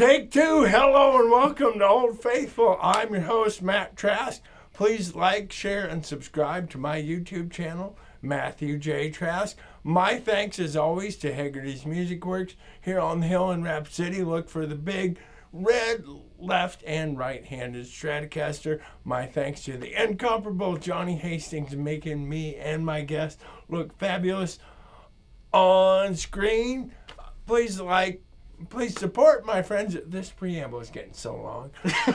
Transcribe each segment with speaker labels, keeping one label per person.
Speaker 1: Take two. Hello and welcome to Old Faithful. I'm your host, Matt Trask. Please like, share, and subscribe to my YouTube channel, Matthew J. Trask. My thanks, as always, to Haggerty's Music Works here on the hill in Rapid City. Look for the big red left and right-handed Stratocaster. My thanks to the incomparable Johnny Hastings, making me and my guest look fabulous on screen. Please support my friends. This preamble is getting so long.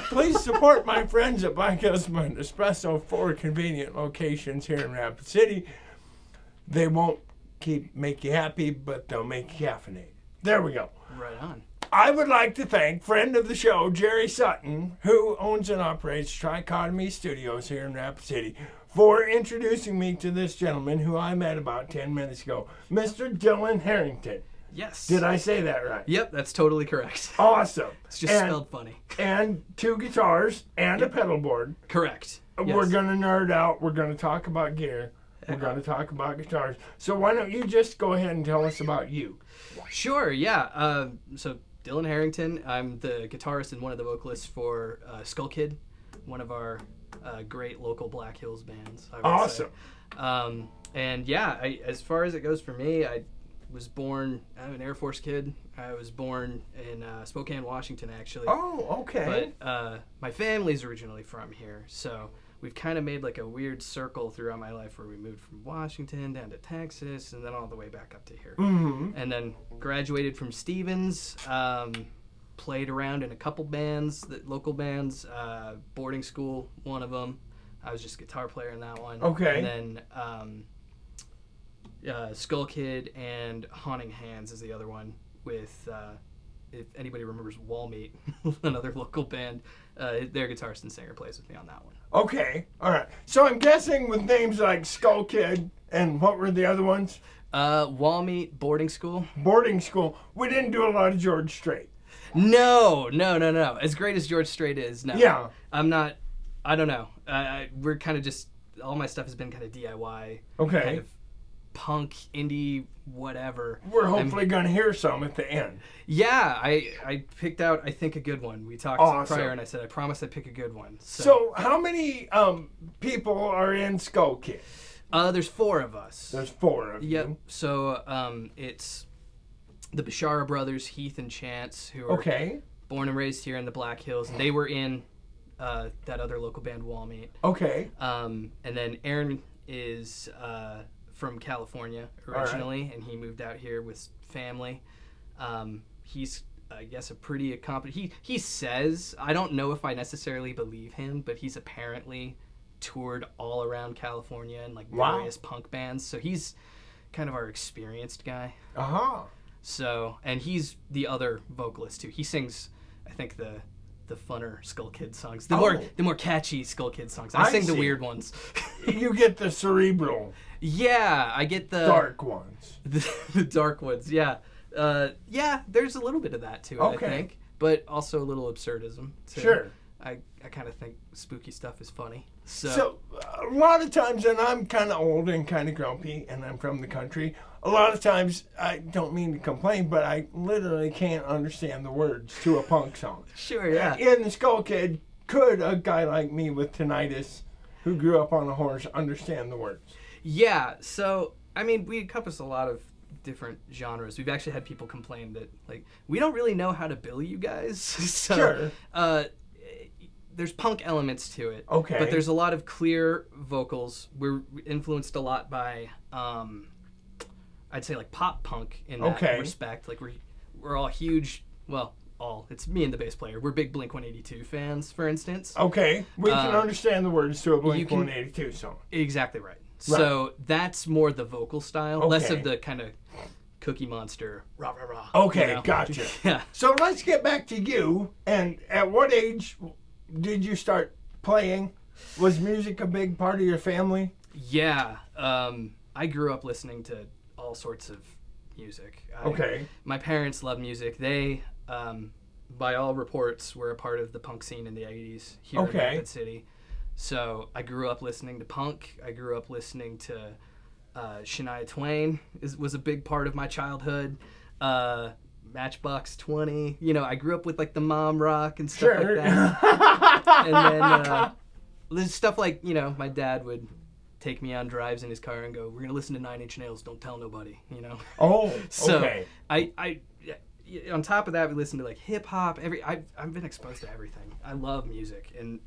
Speaker 1: Please support my friends at Black Husband Espresso, 4 convenient locations here in Rapid City. They won't make you happy, but they'll make you caffeinated. There we go.
Speaker 2: Right on.
Speaker 1: I would like to thank friend of the show, Jerry Sutton, who owns and operates Trichotomy Studios here in Rapid City, for introducing me to this gentleman who I met about 10 minutes ago, Mr. Dyllan Harrington.
Speaker 2: Yes.
Speaker 1: Did I say that right?
Speaker 2: Yep, that's totally correct.
Speaker 1: Awesome.
Speaker 2: It's just spelled funny.
Speaker 1: And 2 guitars and a pedal board.
Speaker 2: Correct. Yes.
Speaker 1: We're going to nerd out. We're going to talk about gear. We're going to talk about guitars. So why don't you just go ahead and tell us about you?
Speaker 2: Sure, yeah. So Dyllan Harrington, I'm the guitarist and one of the vocalists for Skull Kid, one of our great local Black Hills bands.
Speaker 1: Awesome.
Speaker 2: And yeah, as far as it goes for me, I'm an Air Force kid. I was born in Spokane, Washington, actually.
Speaker 1: Oh, okay.
Speaker 2: But my family's originally from here, so we've kind of made like a weird circle throughout my life where we moved from Washington down to Texas and then all the way back up to here.
Speaker 1: Mm-hmm.
Speaker 2: And then graduated from Stevens, played around in a couple bands, local bands, boarding school, one of them. I was just guitar player in that one.
Speaker 1: Okay.
Speaker 2: And then Skull Kid and Haunting Hands is the other one with, if anybody remembers Wallmeat, another local band, their guitarist and singer plays with me on that one.
Speaker 1: Okay, all right. So I'm guessing with names like Skull Kid and what were the other ones?
Speaker 2: Wallmeat, boarding school.
Speaker 1: Boarding school. We didn't do a lot of George Strait.
Speaker 2: No. As great as George Strait is, no.
Speaker 1: Yeah.
Speaker 2: I don't know. We're kind of just, all my stuff has been kind of DIY.
Speaker 1: Okay.
Speaker 2: Kind of punk, indie, whatever.
Speaker 1: We're hopefully going to hear some at the end.
Speaker 2: Yeah, I picked out, I think, a good one. We talked prior, and I said I promised I'd pick a good one.
Speaker 1: So how many people are in Skull Kid?
Speaker 2: There's 4 of us.
Speaker 1: There's 4 of you.
Speaker 2: Yep. So it's the Bashara brothers, Heath and Chance, who are born and raised here in the Black Hills. They were in that other local band, Wallmeat.
Speaker 1: Okay.
Speaker 2: And then Aaron is from California originally, and he moved out here with family. He's, I guess, a pretty accomplished. He says, I don't know if I necessarily believe him, but he's apparently toured all around California in like various punk bands. So he's kind of our experienced guy.
Speaker 1: Uh-huh.
Speaker 2: So, and he's the other vocalist too. He sings, I think, the funner Skull Kid songs, the more catchy Skull Kid songs. I sing the weird ones.
Speaker 1: You get the cerebral.
Speaker 2: Yeah, I get the
Speaker 1: dark ones.
Speaker 2: The dark ones. Yeah, there's a little bit of that to it, I think, but also a little absurdism too.
Speaker 1: Sure.
Speaker 2: I kind of think spooky stuff is funny.
Speaker 1: So a lot of times, and I'm kind of old and kind of grumpy, and I'm from the country, a lot of times, I don't mean to complain, but I literally can't understand the words to a punk song.
Speaker 2: Sure, yeah.
Speaker 1: In the Skull Kid, could a guy like me with tinnitus, who grew up on a horse, understand the words?
Speaker 2: Yeah, so, I mean, we encompass a lot of different genres. We've actually had people complain that, like, we don't really know how to bill you guys. So,
Speaker 1: sure.
Speaker 2: There's punk elements to it.
Speaker 1: Okay.
Speaker 2: But there's a lot of clear vocals. We're influenced a lot by, I'd say, like, pop punk in that respect. Like, we're all huge, well, it's me and the bass player. We're big Blink-182 fans, for instance.
Speaker 1: Okay. We can understand the words to a Blink-182 song.
Speaker 2: Exactly right. So that's more the vocal style, less of the kind of Cookie Monster, rah, rah, rah.
Speaker 1: Okay, gotcha.
Speaker 2: Yeah.
Speaker 1: So let's get back to you. And at what age did you start playing? Was music a big part of your family?
Speaker 2: Yeah. I grew up listening to all sorts of music. My parents love music. They, by all reports, were a part of the punk scene in the 80s here in Rapid City. So I grew up listening to punk. I grew up listening to Shania Twain was a big part of my childhood. Matchbox 20. You know, I grew up with like the mom rock and stuff like that. And then there's stuff like, you know, my dad would take me on drives in his car and go, "We're gonna listen to Nine Inch Nails. Don't tell nobody." You know.
Speaker 1: Oh,
Speaker 2: so
Speaker 1: okay.
Speaker 2: I on top of that, we listen to like hip hop. I've been exposed to everything. I love music, and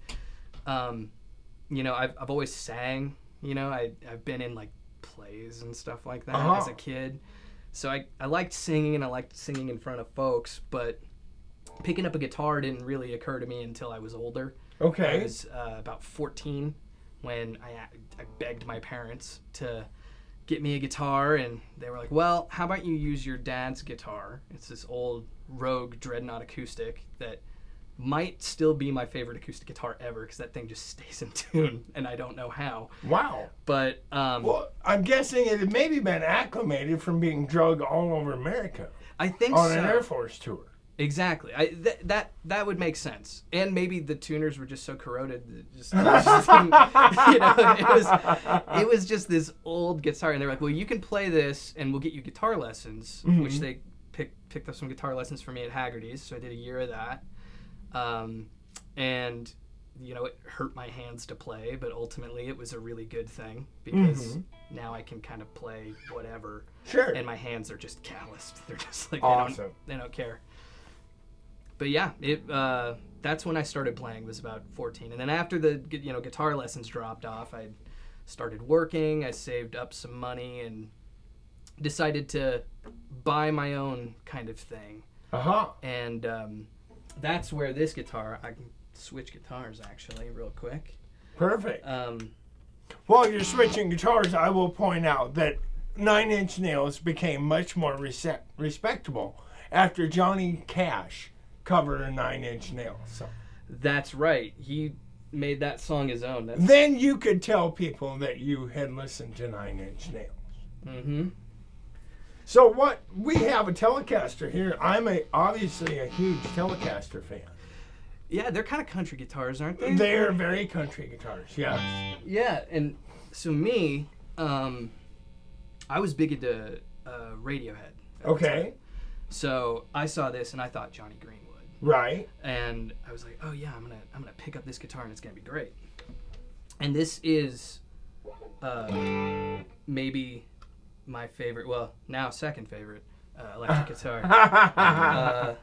Speaker 2: you know, I've always sang. You know, I've been in like plays and stuff like that as a kid. So I liked singing, and I liked singing in front of folks, but picking up a guitar didn't really occur to me until I was older.
Speaker 1: Okay.
Speaker 2: I was about 14 when I begged my parents to get me a guitar, and they were like, "Well, how about you use your dad's guitar? It's this old Rogue Dreadnought acoustic that might still be my favorite acoustic guitar ever, because that thing just stays in tune, and I don't know how."
Speaker 1: Wow.
Speaker 2: But
Speaker 1: well, I'm guessing it had maybe been acclimated from being drug all over America.
Speaker 2: I think
Speaker 1: on
Speaker 2: so.
Speaker 1: an Air Force tour.
Speaker 2: Exactly. That would make sense. And maybe the tuners were just so corroded that you know, it was just this old guitar, and they're like, "Well, you can play this, and we'll get you guitar lessons," which they picked up some guitar lessons for me at Haggerty's. So I did a year of that. And you know, it hurt my hands to play, but ultimately it was a really good thing, because now I can kind of play whatever.
Speaker 1: Sure.
Speaker 2: And my hands are just calloused. They're just like,
Speaker 1: awesome.
Speaker 2: They don't care. But yeah, that's when I started playing, was about 14. And then after the guitar lessons dropped off, I started working. I saved up some money and decided to buy my own kind of thing. And that's where this guitar, I can switch guitars actually real quick.
Speaker 1: Perfect. While you're switching guitars, I will point out that Nine Inch Nails became much more respectable after Johnny Cash covered a Nine Inch Nails song.
Speaker 2: That's right. He made that song his own.
Speaker 1: Then you could tell people that you had listened to Nine Inch Nails. So what, we have a Telecaster here. I'm obviously a huge Telecaster fan.
Speaker 2: Yeah, they're kind of country guitars, aren't they?
Speaker 1: They're very country guitars, yes.
Speaker 2: Yeah, and so me, I was big into Radiohead.
Speaker 1: Okay.
Speaker 2: So I saw this and I thought Johnny Greenwood.
Speaker 1: Right.
Speaker 2: And I was like, "Oh yeah, I'm gonna pick up this guitar and it's gonna be great." And this is maybe my favorite, well, now second favorite electric guitar.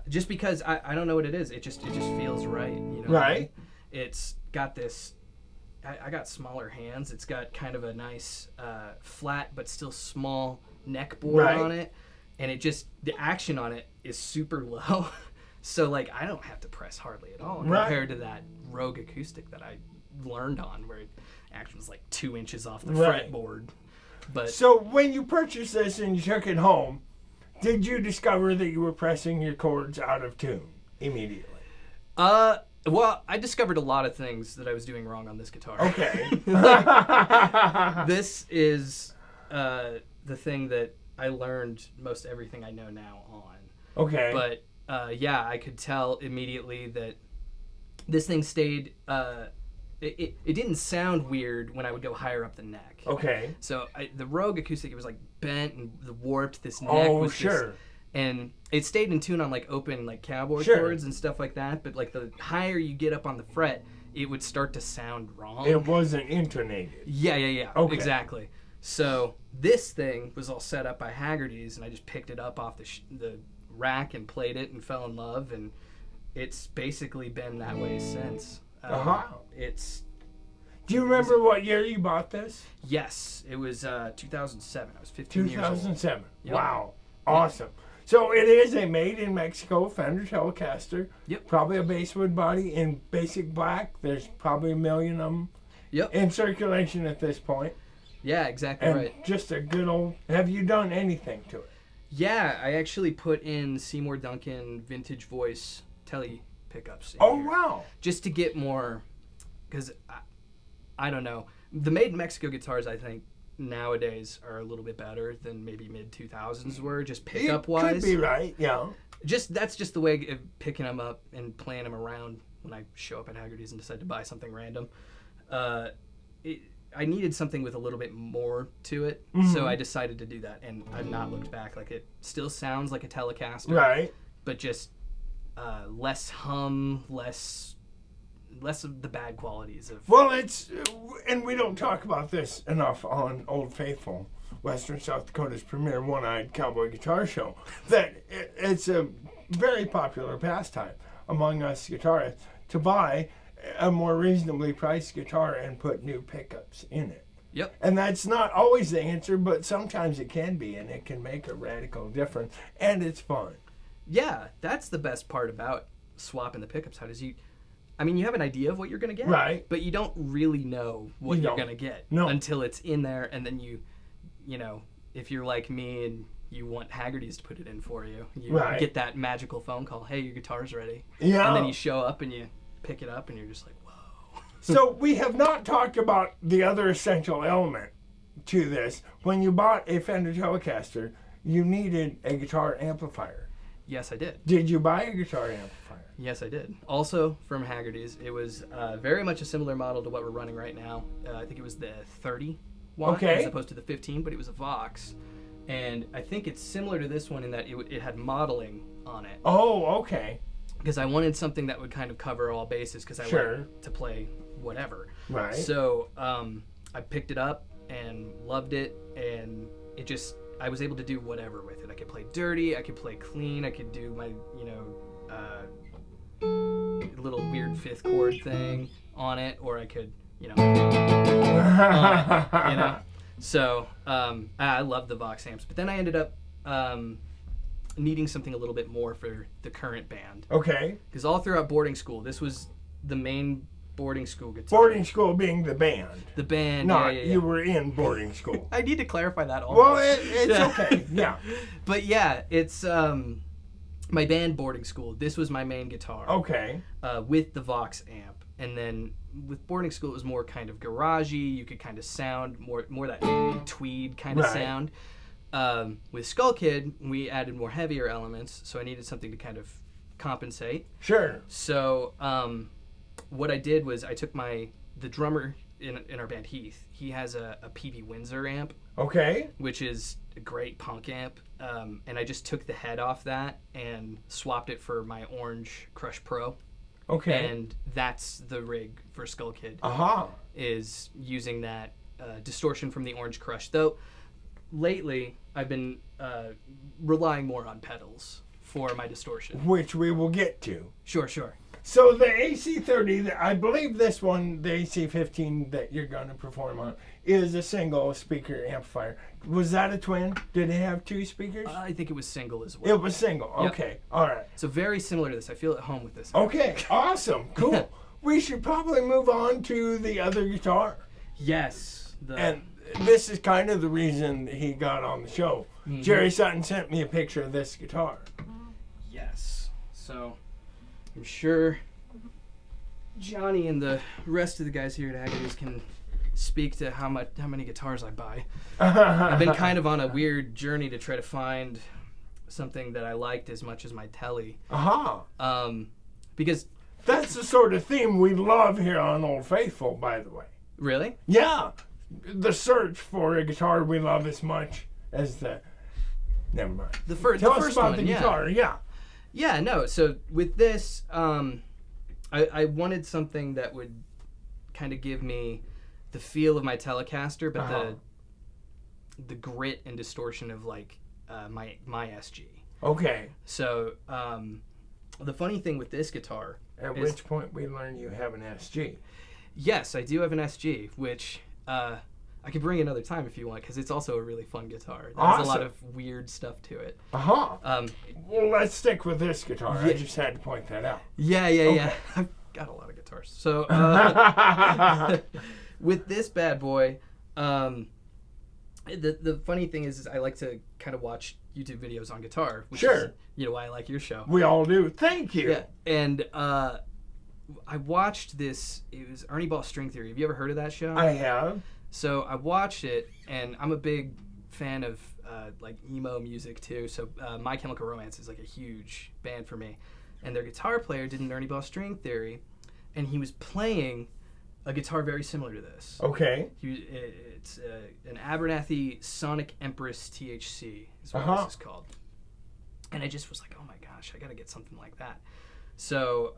Speaker 2: Just because I don't know what it is. It just feels right. You know.
Speaker 1: Right.
Speaker 2: It's got this. I got smaller hands. It's got kind of a nice flat but still small neck board on it, and the action on it is super low. So like I don't have to press hardly at all compared to that Rogue acoustic that I learned on, where action was like 2 inches off the fretboard. But
Speaker 1: so when you purchased this and you took it home, did you discover that you were pressing your chords out of tune immediately?
Speaker 2: Well, I discovered a lot of things that I was doing wrong on this guitar.
Speaker 1: Okay.
Speaker 2: This is the thing that I learned most everything I know now on.
Speaker 1: Okay.
Speaker 2: But yeah, I could tell immediately that this thing stayed. It didn't sound weird when I would go higher up the neck.
Speaker 1: Okay.
Speaker 2: So the Rogue acoustic, it was like bent and warped. This neck was
Speaker 1: sure.
Speaker 2: And it stayed in tune on like open like cowboy chords and stuff like that. But like the higher you get up on the fret, it would start to sound wrong.
Speaker 1: It wasn't intonated.
Speaker 2: Yeah.
Speaker 1: Okay.
Speaker 2: Exactly. So this thing was all set up by Haggerty's, and I just picked it up off the rack and played it and fell in love, and it's basically been that way since.
Speaker 1: Do you remember what year you bought this?
Speaker 2: Yes, it was 2007. I was 15 years old.
Speaker 1: 2007.
Speaker 2: Yep.
Speaker 1: Wow. Awesome. So it is a made in Mexico Fender Telecaster.
Speaker 2: Yep.
Speaker 1: Probably a basswood body in basic black. There's probably 1 million of them in circulation at this point.
Speaker 2: Yeah, exactly
Speaker 1: and
Speaker 2: right.
Speaker 1: Just a good old... Have you done anything to it?
Speaker 2: Yeah, I actually put in Seymour Duncan vintage voice tele pickups in here.
Speaker 1: Wow.
Speaker 2: Just to get more... Because, I don't know. The made in Mexico guitars, I think, nowadays are a little bit better than maybe mid-2000s were, just pickup-wise.
Speaker 1: Could be right, yeah.
Speaker 2: That's just the way of picking them up and playing them around when I show up at Haggerty's and decide to buy something random. I needed something with a little bit more to it, so I decided to do that, and I've not looked back. Like, it still sounds like a Telecaster,
Speaker 1: Right.
Speaker 2: but just less hum, less of the bad qualities of.
Speaker 1: Well, it's, and we don't talk about this enough on Old Faithful, Western South Dakota's premier one-eyed cowboy guitar show, that it's a very popular pastime among us guitarists to buy a more reasonably priced guitar and put new pickups in it.
Speaker 2: Yep.
Speaker 1: And that's not always the answer, but sometimes it can be, and it can make a radical difference, and it's fun.
Speaker 2: Yeah, that's the best part about swapping the pickups. You have an idea of what you're going to get,
Speaker 1: Right.
Speaker 2: but you don't really know what you're going to get until it's in there, and then you know, if you're like me and you want Haggerty's to put it in for you, you get that magical phone call, hey, your guitar's ready.
Speaker 1: Yeah.
Speaker 2: And then you show up and you pick it up and you're just like, whoa.
Speaker 1: So we have not talked about the other essential element to this. When you bought a Fender Telecaster, you needed a guitar amplifier.
Speaker 2: Yes, I did.
Speaker 1: Did you buy a guitar amplifier?
Speaker 2: Yes, I did. Also from Haggerty's. It was very much a similar model to what we're running right now. I think it was the 30 watt as opposed to the 15, but it was a Vox. And I think it's similar to this one in that it had modeling on it.
Speaker 1: Oh, okay.
Speaker 2: Because I wanted something that would kind of cover all bases, because I wanted to play whatever.
Speaker 1: Right.
Speaker 2: So I picked it up and loved it, and I was able to do whatever with it. I could play dirty, I could play clean, I could do my, little weird fifth chord thing on it, or I could, So I love the Vox amps, but then I ended up needing something a little bit more for the current band.
Speaker 1: Okay.
Speaker 2: Because all throughout boarding school, this was the main boarding school guitar.
Speaker 1: Boarding school being the band.
Speaker 2: The band,
Speaker 1: No,
Speaker 2: yeah.
Speaker 1: you were in boarding school.
Speaker 2: I need to clarify that all.
Speaker 1: Well, it's okay, yeah.
Speaker 2: But yeah, it's my band boarding school. This was my main guitar.
Speaker 1: Okay.
Speaker 2: With the Vox amp. And then with boarding school, it was more kind of garagey. You could kind of sound more that tweed kind of sound. With Skull Kid, we added more heavier elements, so I needed something to kind of compensate.
Speaker 1: Sure.
Speaker 2: So what I did was I took the drummer in our band, Heath. He has a PV Windsor amp.
Speaker 1: Okay.
Speaker 2: Which is a great punk amp. And I just took the head off that and swapped it for my orange Crush Pro.
Speaker 1: Okay.
Speaker 2: And that's the rig for Skull Kid. Is using that distortion from the Orange Crush. Though lately I've been relying more on pedals for my distortion,
Speaker 1: which we will get to.
Speaker 2: Sure.
Speaker 1: So the AC30, I believe this one, the AC15 that you're going to perform on, is a single speaker amplifier. Was that a twin? Did it have two speakers?
Speaker 2: I think it was single as well.
Speaker 1: It was single. Okay. Yep. All right.
Speaker 2: So very similar to this. I feel at home with this.
Speaker 1: Okay. Awesome. Cool. We should probably move on to the other guitar.
Speaker 2: Yes.
Speaker 1: And this is kind of the reason he got on the show. Mm-hmm. Jerry Sutton sent me a picture of this guitar.
Speaker 2: Yes. So I'm sure Johnny and the rest of the guys here at Haggerty's can speak to how many guitars I buy. I've been kind of on a weird journey to try to find something that I liked as much as my Telly. Because
Speaker 1: that's the sort of theme we love here on Old Faithful, by the way.
Speaker 2: Really?
Speaker 1: Yeah. The search for a guitar we love as much as the... Never mind. Tell us about the guitar, yeah.
Speaker 2: Yeah, no. So with this, I wanted something that would kind of give me the feel of my Telecaster, but the grit and distortion of like my SG. Okay. So the funny thing with this guitar.
Speaker 1: At which point we learn you have an SG.
Speaker 2: Yes, I do have an SG, which I could bring another time if you want, because it's also a really fun guitar. There's a lot of weird stuff to it.
Speaker 1: Well, let's stick with this guitar. Yeah. I just had to point that out.
Speaker 2: Yeah. I've got a lot of guitars. So with this bad boy, the funny thing is I like to kind of watch YouTube videos on guitar. Which is, why I like your show.
Speaker 1: We all do. Thank you.
Speaker 2: Yeah, and I watched this. It was Ernie Ball String Theory. Have you ever heard of that show?
Speaker 1: I have.
Speaker 2: So I watched it, and I'm a big fan of like emo music too. So My Chemical Romance is like a huge band for me, and their guitar player did an Ernie Ball String Theory, and he was playing a guitar very similar to this.
Speaker 1: Okay.
Speaker 2: It's an Abernathy Sonic Empress THC is what this is called. And I just was like, oh my gosh, I got to get something like that. So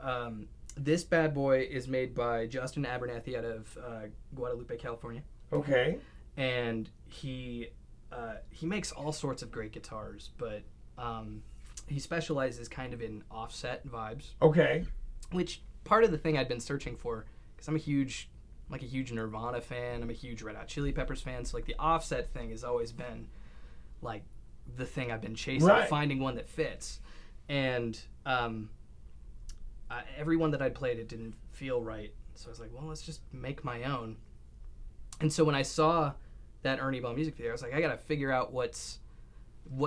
Speaker 2: this bad boy is made by Justin Abernathy out of Guadalupe, California.
Speaker 1: Okay.
Speaker 2: And he makes all sorts of great guitars, but he specializes kind of in offset vibes.
Speaker 1: Okay.
Speaker 2: Which part of the thing I'd been searching for, because I'm a huge Nirvana fan, I'm a huge Red Hot Chili Peppers fan, so like the offset thing has always been like the thing I've been chasing, finding one that fits. And every one that I'd played, it didn't feel right. So I was like, well, let's just make my own. And so when I saw that Ernie Ball music video, I was like, I gotta figure out what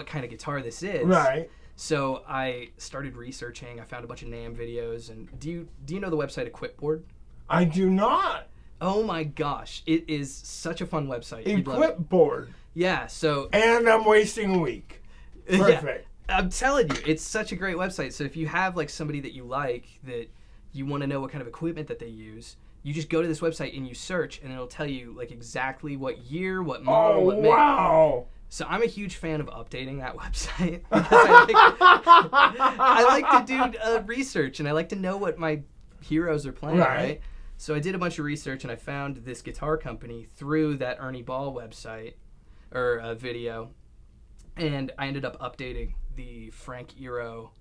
Speaker 2: kind of guitar this is.
Speaker 1: Right.
Speaker 2: So I started researching. I found a bunch of NAMM videos. And do you know the website Equipboard?
Speaker 1: I do not.
Speaker 2: Oh my gosh, it is such a fun website.
Speaker 1: Equipboard.
Speaker 2: Yeah. So.
Speaker 1: And I'm wasting a week. Perfect.
Speaker 2: Yeah, I'm telling you, it's such a great website. So if you have like somebody that you like, that you want to know what kind of equipment that they use, you just go to this website and you search, and it'll tell you like exactly what year, what model, what make.
Speaker 1: Wow.
Speaker 2: So I'm a huge fan of updating that website because I like to do research, and I like to know what my heroes are playing, right? So I did a bunch of research, and I found this guitar company through that Ernie Ball website or video, and I ended up updating the Frank Eero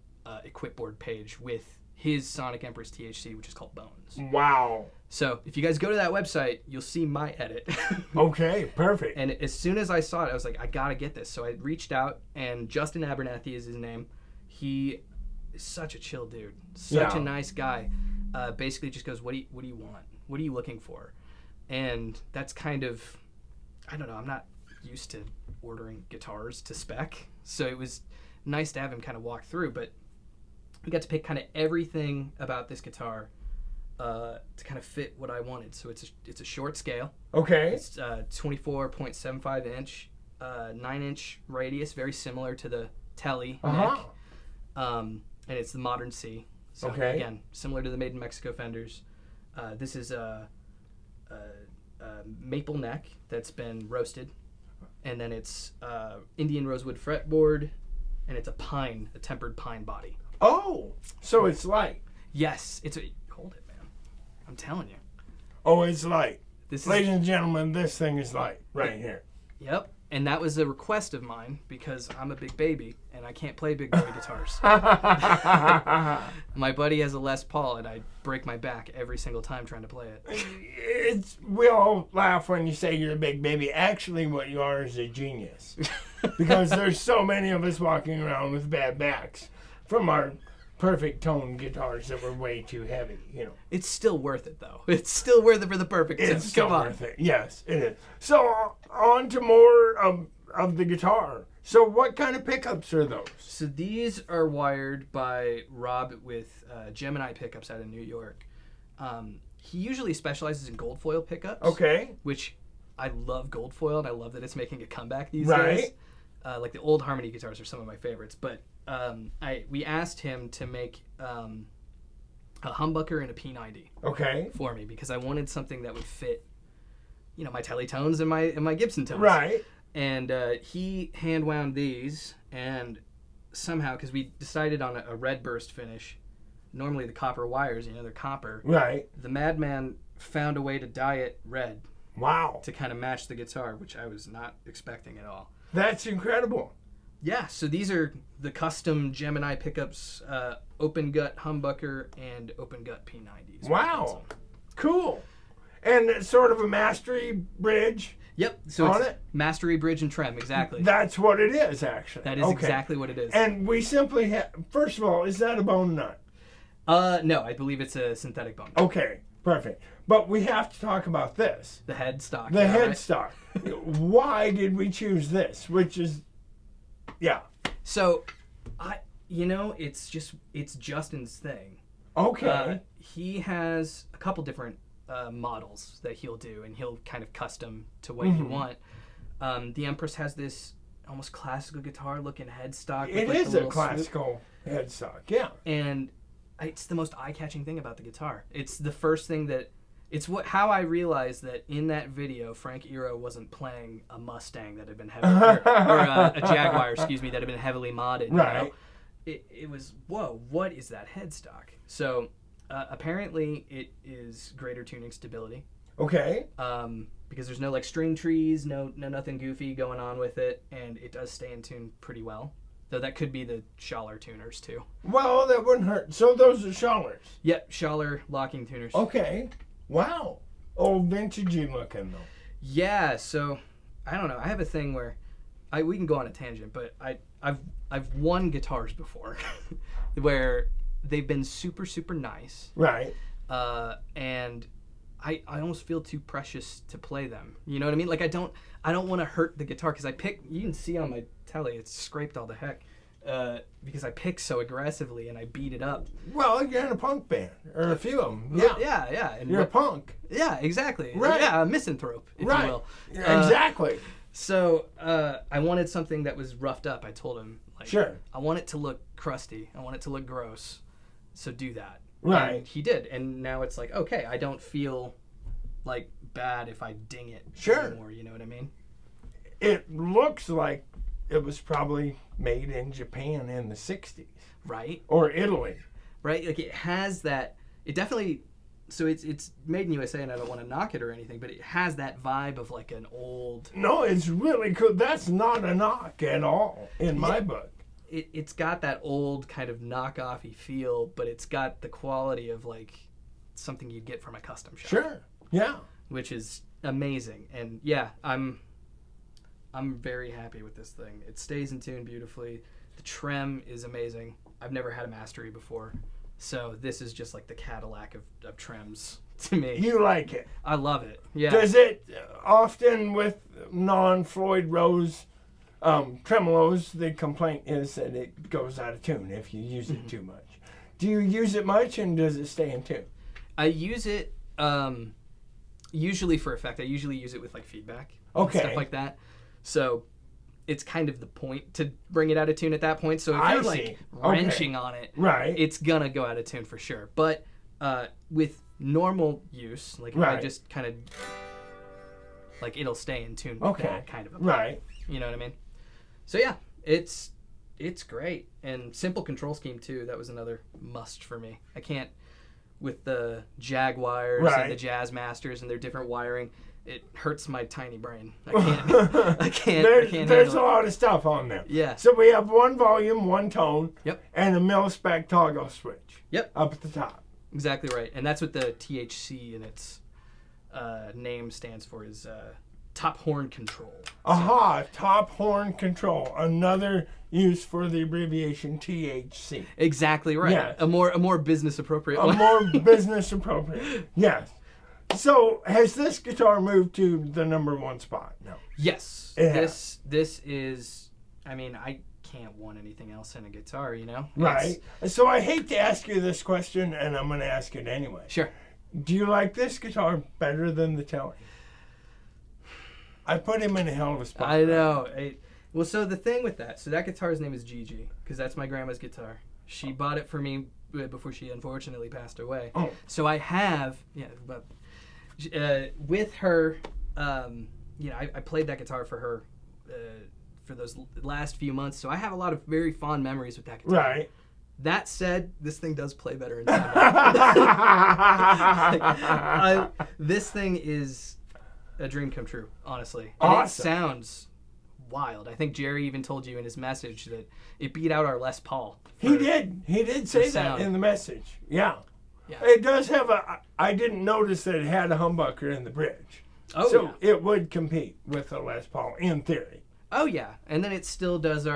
Speaker 2: Equipboard page with his Sonic Empress THC, which is called Bones.
Speaker 1: Wow.
Speaker 2: So if you guys go to that website, you'll see my edit.
Speaker 1: Okay, perfect.
Speaker 2: And as soon as I saw it, I was like, I gotta get this. So I reached out, and Justin Abernathy is his name. He is such a chill dude, such a nice guy. Basically just goes, what do you want? What are you looking for? And that's kind of, I don't know, I'm not used to ordering guitars to spec. So it was nice to have him kind of walk through, but we got to pick kind of everything about this guitar to kind of fit what I wanted. So it's a short scale. Okay. It's 24.75 inch, 9-inch radius, very similar to the Tele neck. And it's the modern C. So again, similar to the Made in Mexico fenders. This is a maple neck that's been roasted, and then it's Indian rosewood fretboard, and it's a tempered pine body.
Speaker 1: Oh, so it's light.
Speaker 2: Yes, hold it, man. I'm telling you.
Speaker 1: Oh, it's light. Ladies and gentlemen, this thing is light right here.
Speaker 2: Yep, and that was a request of mine because I'm a big baby and I can't play big boy guitars. My buddy has a Les Paul, and I break my back every single time trying to play it.
Speaker 1: We all laugh when you say you're a big baby. Actually, what you are is a genius, because there's so many of us walking around with bad backs from our perfect tone guitars that were way too heavy, you know.
Speaker 2: It's still worth it, though. It's still worth it for the perfect tone.
Speaker 1: It's still worth it. Yes, it is. So on to more of the guitar. So what kind of pickups are those?
Speaker 2: So these are wired by Rob with Gemini pickups out of New York. He usually specializes in gold foil pickups. Okay. Which I love gold foil, and I love that it's making a comeback these days. Like the old Harmony guitars are some of my favorites, but we asked him to make a humbucker and a P90 for me, because I wanted something that would fit, you know, my Tele tones and my Gibson tones. Right. And he hand wound these, and somehow, because we decided on a red burst finish, normally the copper wires, you know, they're copper. Right. The madman found a way to dye it red. Wow. To kind of match the guitar, which I was not expecting at all.
Speaker 1: That's incredible.
Speaker 2: Yeah, so these are the custom Gemini pickups, open gut humbucker and open gut P90s.
Speaker 1: Wow, cool. And it's sort of a mastery bridge.
Speaker 2: Yep, so it's mastery bridge and trem, exactly.
Speaker 1: That's what it is, actually.
Speaker 2: That is exactly what it is.
Speaker 1: And we simply have, first of all, is that a bone nut?
Speaker 2: No, I believe it's a synthetic bone nut.
Speaker 1: Okay, perfect. But we have to talk about this.
Speaker 2: The headstock.
Speaker 1: The headstock. Why did we choose this? Which is, yeah.
Speaker 2: So, it's Justin's thing.
Speaker 1: Okay.
Speaker 2: He has a couple different models that he'll do, and he'll kind of custom to what you want. The Empress has this almost classical guitar looking headstock.
Speaker 1: It is a classical headstock, yeah.
Speaker 2: And it's the most eye-catching thing about the guitar. It's the first thing that It's how I realized that in that video, Frank Iero wasn't playing a Mustang that had been heavily, or a Jaguar, excuse me, that had been heavily modded.
Speaker 1: Right.
Speaker 2: You know? It was, whoa, what is that headstock? So apparently it is greater tuning stability.
Speaker 1: Okay.
Speaker 2: Because there's no like string trees, no nothing goofy going on with it, and it does stay in tune pretty well. Though that could be the Schaller tuners too.
Speaker 1: Well, that wouldn't hurt. So those are Schallers.
Speaker 2: Yep, Schaller locking tuners.
Speaker 1: Okay. Wow. Old vintagey looking though.
Speaker 2: Yeah, so I don't know. I have a thing where we can go on a tangent, but I've won guitars before where they've been super, super nice.
Speaker 1: Right.
Speaker 2: And I almost feel too precious to play them. You know what I mean? Like I don't want to hurt the guitar because you can see on my telly it's scraped all the heck. Because I pick so aggressively and I beat it up.
Speaker 1: Well, you're in a punk band, or a few of them. Yeah.
Speaker 2: Yeah. And
Speaker 1: you're a punk.
Speaker 2: Yeah, exactly.
Speaker 1: Right.
Speaker 2: Yeah, a misanthrope, if you will.
Speaker 1: Exactly.
Speaker 2: So I wanted something that was roughed up. I told him, like,
Speaker 1: sure.
Speaker 2: I want it to look crusty. I want it to look gross. So do that.
Speaker 1: Right.
Speaker 2: And he did. And now it's like, okay, I don't feel like bad if I ding it anymore. You know what I mean? It
Speaker 1: looks like it was probably made in Japan in the 60s.
Speaker 2: Right.
Speaker 1: Or Italy.
Speaker 2: Right? Like it has that, it definitely, so it's made in USA and I don't want to knock it or anything, but it has that vibe of like an old.
Speaker 1: No, it's really cool. That's not a knock at all in my book.
Speaker 2: It's got that old kind of knockoffy feel, but it's got the quality of like something you'd get from a custom shop.
Speaker 1: Sure. Yeah.
Speaker 2: Which is amazing. And yeah, I'm very happy with this thing. It stays in tune beautifully. The trem is amazing. I've never had a mastery before. So this is just like the Cadillac of trems to me.
Speaker 1: You like it?
Speaker 2: I love it. Yeah.
Speaker 1: Does it often with non-Floyd Rose tremolos, the complaint is that it goes out of tune if you use it too much. Do you use it much and does it stay in tune?
Speaker 2: I use it usually for effect. I usually use it with like feedback.
Speaker 1: Okay.
Speaker 2: Stuff like that. So it's kind of the point to bring it out of tune at that point. So if you're like wrenching on it,
Speaker 1: right,
Speaker 2: it's gonna go out of tune for sure. But with normal use, like if I just kind of like it'll stay in tune with that kind of a
Speaker 1: right.
Speaker 2: You know what I mean? So yeah, it's great. And simple control scheme too. That was another must for me. I can't with the Jaguars and the Jazz Masters and their different wiring. It hurts my tiny brain. I can't.
Speaker 1: There's a lot of stuff on there.
Speaker 2: Yeah.
Speaker 1: So we have one volume, one tone,
Speaker 2: yep,
Speaker 1: and a mil-spec toggle switch.
Speaker 2: Yep.
Speaker 1: Up at the top.
Speaker 2: Exactly right. And that's what the THC in its name stands for is top horn control.
Speaker 1: Aha, top horn control. Another use for the abbreviation THC.
Speaker 2: Exactly right.
Speaker 1: Yes.
Speaker 2: A more business appropriate one.
Speaker 1: A more business appropriate. Yes. So has this guitar moved to the #1 spot? No.
Speaker 2: Yes. This is, I mean, I can't want anything else in a guitar, you know?
Speaker 1: Right. So I hate to ask you this question, and I'm going to ask it anyway.
Speaker 2: Sure.
Speaker 1: Do you like this guitar better than the Telly? I put him in a hell of a spot.
Speaker 2: I know. Well, so the thing with that, so that guitar's name is Gigi, because that's my grandma's guitar. She bought it for me before she unfortunately passed away.
Speaker 1: Oh.
Speaker 2: So I have, but with her, I played that guitar for her for those last few months. So I have a lot of very fond memories with that guitar.
Speaker 1: Right.
Speaker 2: That said, this thing does play better in this thing is a dream come true, honestly. And
Speaker 1: awesome.
Speaker 2: It sounds wild. I think Jerry even told you in his message that it beat out our Les Paul.
Speaker 1: He did say that in the message. Yeah.
Speaker 2: Yeah.
Speaker 1: It does have I didn't notice that it had a humbucker in the bridge.
Speaker 2: Oh,
Speaker 1: so it would compete with a Les Paul in theory.
Speaker 2: Oh, yeah. And then it still does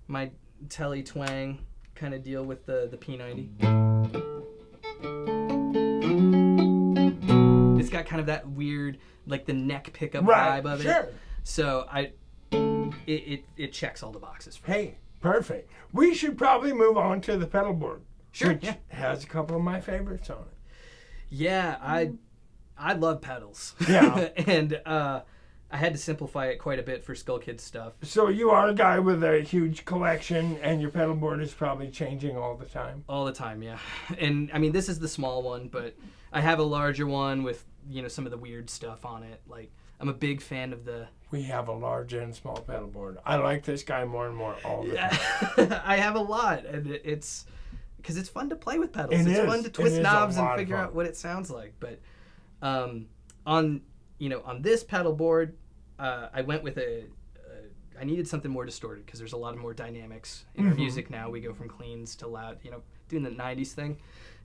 Speaker 2: my Telly twang kind of deal with the P90. It's got kind of that weird, like the neck pickup vibe of it. So it checks all the boxes for me.
Speaker 1: Hey, perfect. We should probably move on to the pedal board.
Speaker 2: Sure.
Speaker 1: Which has a couple of my favorites on it.
Speaker 2: Yeah, I love pedals.
Speaker 1: Yeah.
Speaker 2: And I had to simplify it quite a bit for Skull Kid stuff.
Speaker 1: So you are a guy with a huge collection, and your pedal board is probably changing all the time?
Speaker 2: All the time, yeah. And, I mean, this is the small one, but I have a larger one with, you know, some of the weird stuff on it. Like, I'm a big fan of the...
Speaker 1: We have a large and small pedal board. I like this guy more and more all the time.
Speaker 2: I have a lot, and it's... Because it's fun to play with pedals.
Speaker 1: It's
Speaker 2: fun to twist knobs and figure out what it sounds like. But on this pedal board, I went with I needed something more distorted because there's a lot of more dynamics in our music now. We go from cleans to loud, doing the 90s thing.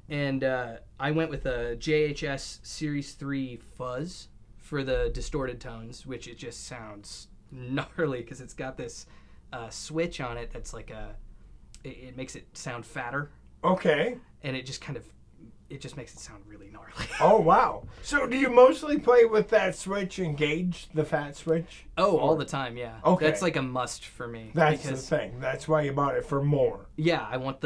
Speaker 2: And I went with a JHS Series 3 Fuzz for the distorted tones, which it just sounds gnarly because it's got this switch on it that's like it makes it sound fatter.
Speaker 1: Okay.
Speaker 2: And it just makes it sound really gnarly.
Speaker 1: Oh, wow. So do you mostly play with that switch and gauge, the fat switch?
Speaker 2: Oh, all the time, yeah.
Speaker 1: Okay.
Speaker 2: That's like a must for me.
Speaker 1: That's the thing. That's why you bought it, for more.
Speaker 2: Yeah, I want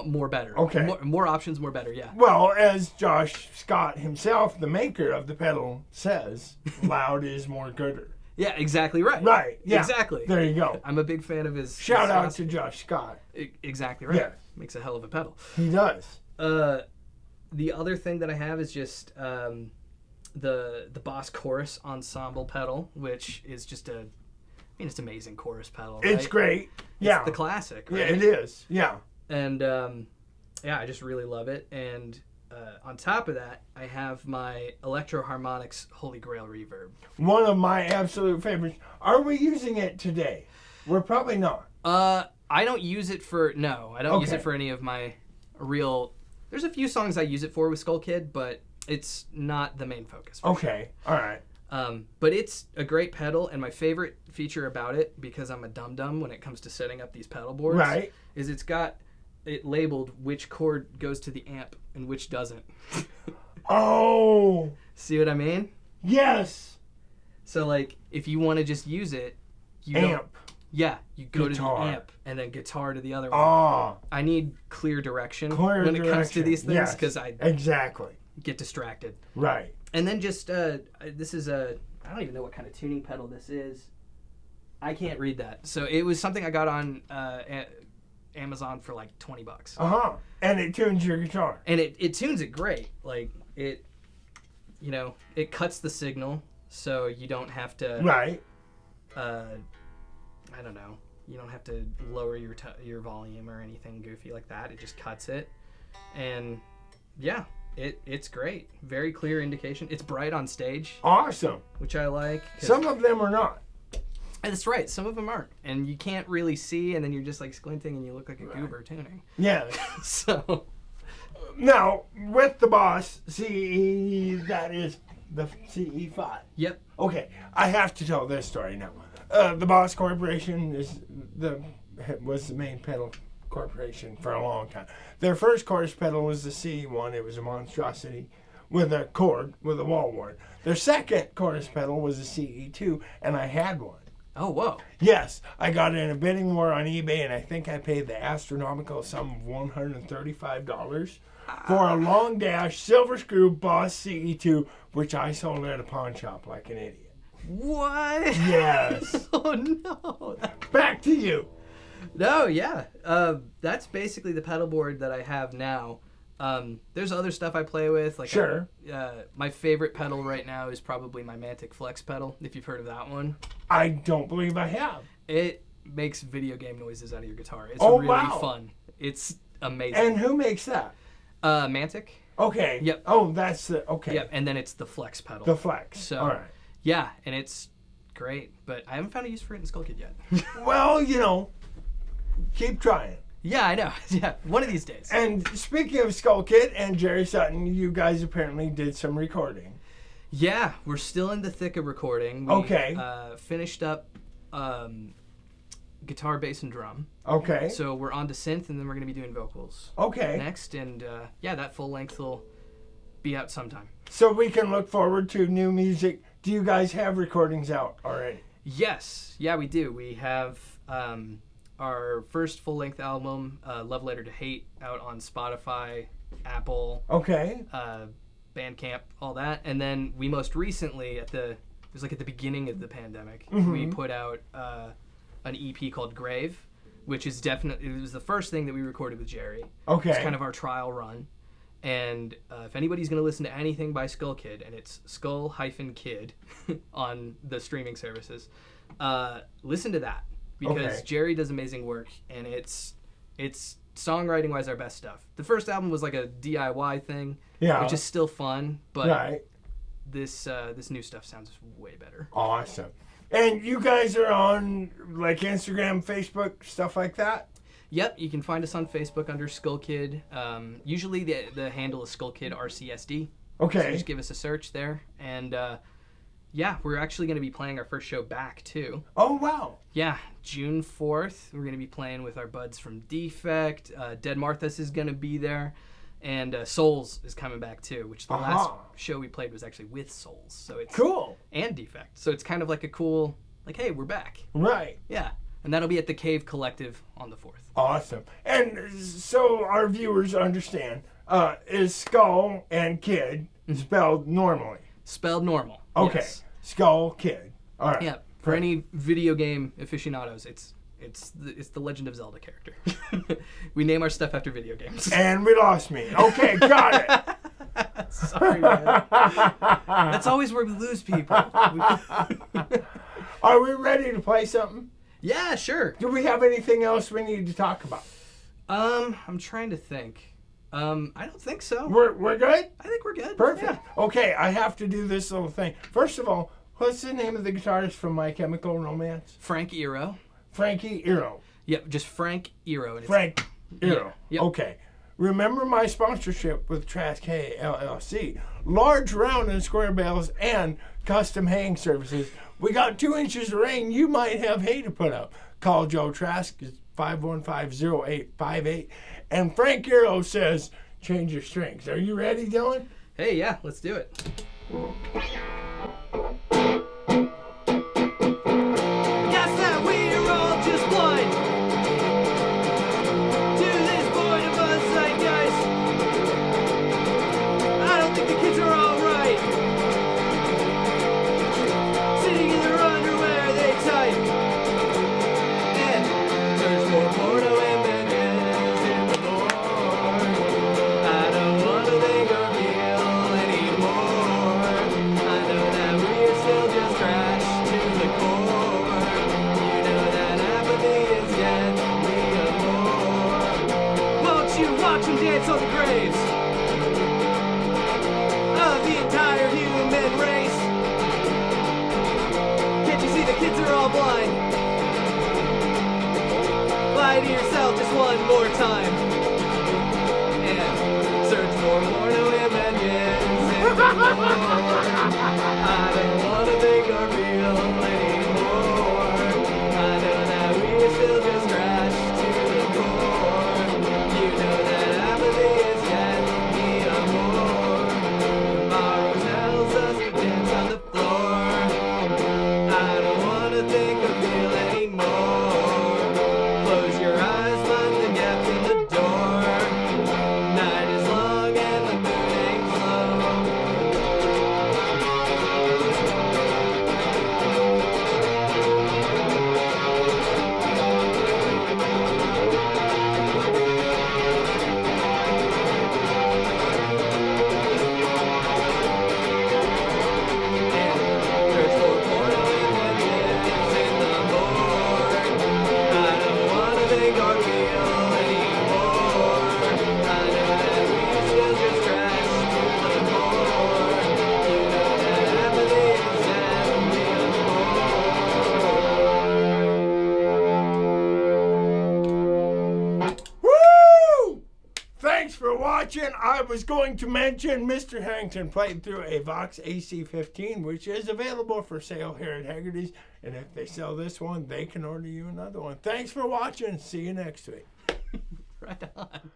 Speaker 2: more better.
Speaker 1: Okay.
Speaker 2: More options, more better, yeah.
Speaker 1: Well, as Josh Scott himself, the maker of the pedal, says, loud is more gooder.
Speaker 2: Yeah, exactly right.
Speaker 1: Right, yeah.
Speaker 2: Exactly.
Speaker 1: There you go.
Speaker 2: I'm a big fan of his...
Speaker 1: Shout out to Josh Scott.
Speaker 2: Exactly right.
Speaker 1: Yeah.
Speaker 2: Makes a hell of a pedal.
Speaker 1: He does.
Speaker 2: The other thing that I have is just the Boss Chorus Ensemble pedal, which is just it's an amazing chorus pedal, right?
Speaker 1: It's great. Yeah.
Speaker 2: It's the classic, right?
Speaker 1: Yeah, it is. Yeah.
Speaker 2: And I just really love it. And on top of that, I have my Electro Harmonics Holy Grail Reverb.
Speaker 1: One of my absolute favorites. Are we using it today? We're probably not.
Speaker 2: I don't use it for use it for any of my real. There's a few songs I use it for with Skull Kid, but it's not the main focus.
Speaker 1: Okay, all right.
Speaker 2: But it's a great pedal, and my favorite feature about it, because I'm a dum-dum when it comes to setting up these pedal boards,
Speaker 1: right,
Speaker 2: is it's got it labeled which chord goes to the amp and which doesn't.
Speaker 1: Oh!
Speaker 2: See what I mean?
Speaker 1: Yes!
Speaker 2: So, like, if you want to just use it, you
Speaker 1: amp.
Speaker 2: Yeah, you go
Speaker 1: guitar.
Speaker 2: to the amp and then guitar to the other one.
Speaker 1: Oh.
Speaker 2: I need clear direction when it comes to these things because I
Speaker 1: exactly
Speaker 2: get distracted.
Speaker 1: Right.
Speaker 2: And then just this is I don't even know what kind of tuning pedal this is. I can't read that. So it was something I got on Amazon for like $20.
Speaker 1: And it tunes your guitar.
Speaker 2: And it tunes it great. Like it cuts the signal so you don't have to.
Speaker 1: Right.
Speaker 2: I don't know. You don't have to lower your volume or anything goofy like that. It just cuts it, and yeah, it's great. Very clear indication. It's bright on stage.
Speaker 1: Awesome.
Speaker 2: Which I like.
Speaker 1: Some of them are not.
Speaker 2: That's right. Some of them aren't, and you can't really see, and then you're just like squinting, and you look like a goober tuning.
Speaker 1: Yeah.
Speaker 2: So.
Speaker 1: Now with the Boss CE, that is the CE5.
Speaker 2: Yep.
Speaker 1: Okay, I have to tell this story now. The Boss Corporation was the main pedal corporation for a long time. Their first chorus pedal was the CE1. It was a monstrosity with a cord, with a wall wart. Their second chorus pedal was a CE2, and I had one.
Speaker 2: Oh, whoa.
Speaker 1: Yes, I got it in a bidding war on eBay, and I think I paid the astronomical sum of $135 for a long dash silver screw Boss CE2, which I sold at a pawn shop like an idiot.
Speaker 2: What?
Speaker 1: Yes.
Speaker 2: Oh, no.
Speaker 1: Back to you.
Speaker 2: No, yeah. That's basically the pedal board that I have now. There's other stuff I play with. Like
Speaker 1: sure.
Speaker 2: My favorite pedal right now is probably my Mantic Flex pedal, if you've heard of that one.
Speaker 1: I don't believe I have.
Speaker 2: It makes video game noises out of your guitar. It's really fun. It's amazing.
Speaker 1: And who makes that?
Speaker 2: Mantic.
Speaker 1: Okay.
Speaker 2: Yep.
Speaker 1: Oh, that's the, okay.
Speaker 2: Yep, and then it's the Flex pedal.
Speaker 1: The Flex.
Speaker 2: So,
Speaker 1: all right.
Speaker 2: Yeah, and it's great, but I haven't found a use for it in Skull Kid yet.
Speaker 1: Well, keep trying.
Speaker 2: Yeah, I know. Yeah, one of these days.
Speaker 1: And speaking of Skull Kid and Jerry Sutton, you guys apparently did some recording.
Speaker 2: Yeah, we're still in the thick of recording. We, finished up guitar, bass, and drum.
Speaker 1: Okay.
Speaker 2: So we're on to synth, and then we're going to be doing vocals.
Speaker 1: Okay.
Speaker 2: Next, and that full length will be out sometime.
Speaker 1: So we can look forward to new music. Do you guys have recordings out already?
Speaker 2: Yes. Yeah, we do. We have our first full-length album, Love Letter to Hate, out on Spotify, Apple,
Speaker 1: okay,
Speaker 2: Bandcamp, all that. And then we most recently, at the was like at the beginning of the pandemic.
Speaker 1: Mm-hmm.
Speaker 2: We put out an EP called Grave, which is definitely, it was the first thing that we recorded with Jerry.
Speaker 1: Okay.
Speaker 2: It's kind of our trial run. And if anybody's going to listen to anything by Skull Kid, and it's Skull-Kid on the streaming services, listen to that. Because Jerry does amazing work, and it's songwriting-wise our best stuff. The first album was like a DIY thing, which is still fun, but this new stuff sounds way better.
Speaker 1: Awesome. And you guys are on like Instagram, Facebook, stuff like that?
Speaker 2: Yep, you can find us on Facebook under Skull Kid. Usually the handle is Skull Kid RCSD.
Speaker 1: Okay.
Speaker 2: So just give us a search there. And yeah, we're actually going to be playing our first show back too.
Speaker 1: Oh, wow.
Speaker 2: Yeah, June 4th. We're going to be playing with our buds from Defect. Dead Marthas is going to be there. And Souls is coming back too, which the last show we played was actually with Souls. So it's
Speaker 1: cool.
Speaker 2: And Defect. So it's kind of like a cool, like, hey, we're back.
Speaker 1: Right.
Speaker 2: Yeah. And that'll be at the Cave Collective on the 4th.
Speaker 1: Awesome. And so our viewers understand, is Skull and Kid spelled normally?
Speaker 2: Spelled normal.
Speaker 1: Okay.
Speaker 2: Yes.
Speaker 1: Skull Kid. All right.
Speaker 2: Yeah. For any video game aficionados, it's the Legend of Zelda character. We name our stuff after video games.
Speaker 1: And we lost me. Okay, got
Speaker 2: it. Sorry, man. That's always where we lose people.
Speaker 1: Are we ready to play something?
Speaker 2: Yeah, sure.
Speaker 1: Do we have anything else we need to talk about?
Speaker 2: I'm trying to think. I don't think so.
Speaker 1: We're good?
Speaker 2: I think we're good.
Speaker 1: Perfect.
Speaker 2: Yeah.
Speaker 1: Okay, I have to do this little thing. First of all, what's the name of the guitarist from My Chemical Romance?
Speaker 2: Frank Iero.
Speaker 1: Frankie Iero.
Speaker 2: Yep, just Frank Iero.
Speaker 1: Frank Iero.
Speaker 2: Yeah. Yep.
Speaker 1: Okay. Remember my sponsorship with Trask Hay LLC. Large, round, and square bales and custom haying services. We got 2 inches of rain. You might have hay to put up. Call Joe Trask. It's 515-0858. And Frank Iero says, change your strings. Are you ready, Dyllan?
Speaker 2: Hey, yeah, let's do it. Dance on the graves of the entire human race. Can't you see the kids are all blind? Lie to yourself just one more time and search for porno images in the Lord. I don't want to think or feel anymore. I know that we are still just trash to the core. You know that apathy is yet the amor. Tomorrow tells us to dance on the floor. I don't want to think or feel anymore. Close your eyes, find the gap in the door. Night is long and the moon hangs low.
Speaker 1: I was going to mention Mr. Harrington played through a Vox AC-15, which is available for sale here at Haggerty's. And if they sell this one, they can order you another one. Thanks for watching. See you next week.
Speaker 2: Right on.